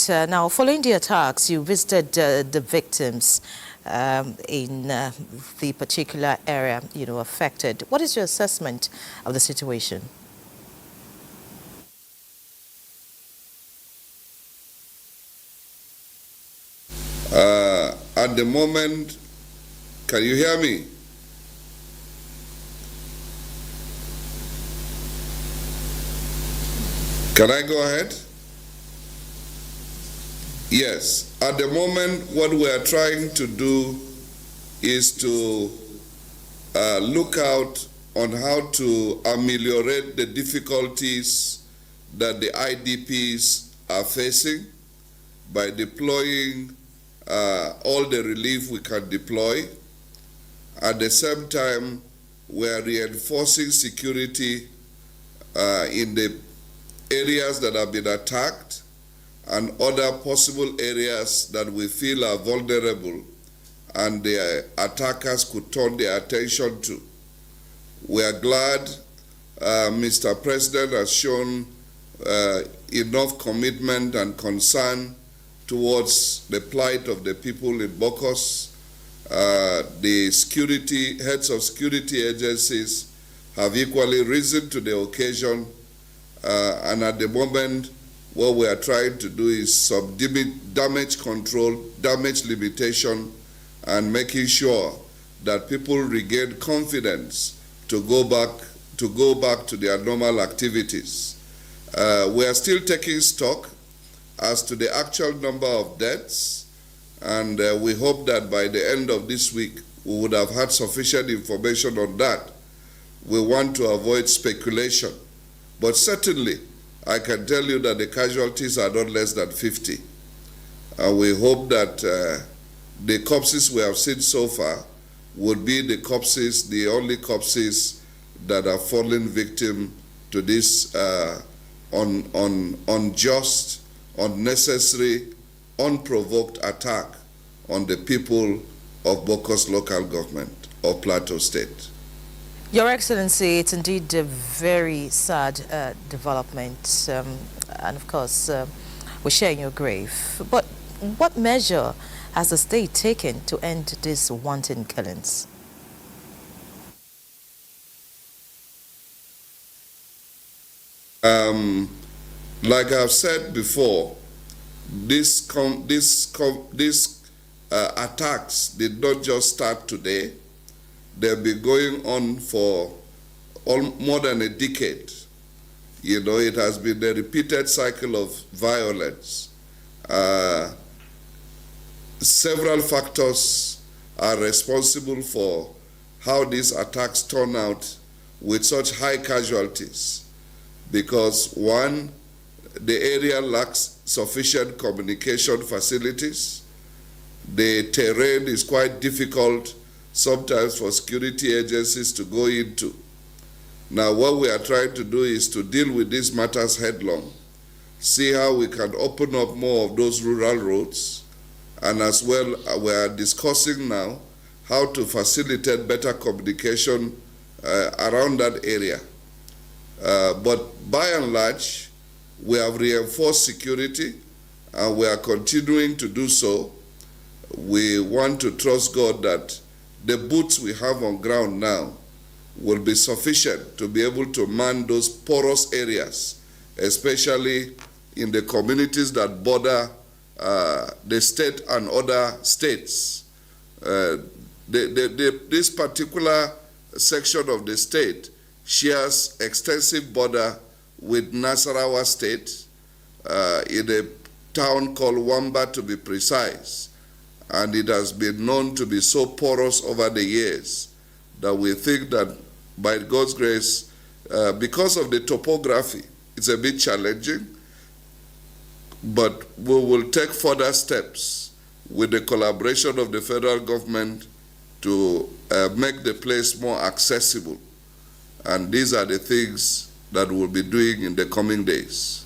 Now, following the attacks, you visited the victims in the particular area, affected. What is your assessment of the situation? At the moment, can you hear me? Can I go ahead? Yes. At the moment, what we are trying to do is to look out on how to ameliorate the difficulties that the IDPs are facing by deploying all the relief we can deploy. At the same time, we are reinforcing security in the areas that have been attacked and other possible areas that we feel are vulnerable and the attackers could turn their attention to. We are glad Mr. President has shown enough commitment and concern towards the plight of the people in Bokkos. The heads of security agencies have equally risen to the occasion, and at the moment, what we are trying to do is damage control, damage limitation, and making sure that people regain confidence to go back to their normal activities. We are still taking stock as to the actual number of deaths, and we hope that by the end of this week we would have had sufficient information on that. We want to avoid speculation, but certainly I can tell you that the casualties are not less than 50. And we hope that the corpses we have seen so far would be the only corpses that are fallen victim to this unjust, unnecessary, unprovoked attack on the people of Bokkos local government of Plateau State. Your Excellency, it's indeed a very sad development, and of course, we're sharing your grief. But what measure has the state taken to end these wanton killings? Like I've said before, these attacks did not just start today. They've been going on for more than a decade. It has been a repeated cycle of violence. Several factors are responsible for how these attacks turn out with such high casualties. Because one, the area lacks sufficient communication facilities. The terrain is quite difficult sometimes for security agencies to go into. Now, what we are trying to do is to deal with these matters headlong, see how we can open up more of those rural roads, and as well, we are discussing now how to facilitate better communication around that area. But by and large, we have reinforced security, and we are continuing to do so. We want to trust God that the boots we have on ground now will be sufficient to be able to man those porous areas, especially in the communities that border the state and other states. This particular section of the state shares extensive border with Nasarawa State in a town called Wamba, to be precise. And it has been known to be so porous over the years that we think that by God's grace, because of the topography, it's a bit challenging, but we will take further steps with the collaboration of the federal government to make the place more accessible. And these are the things that we'll be doing in the coming days.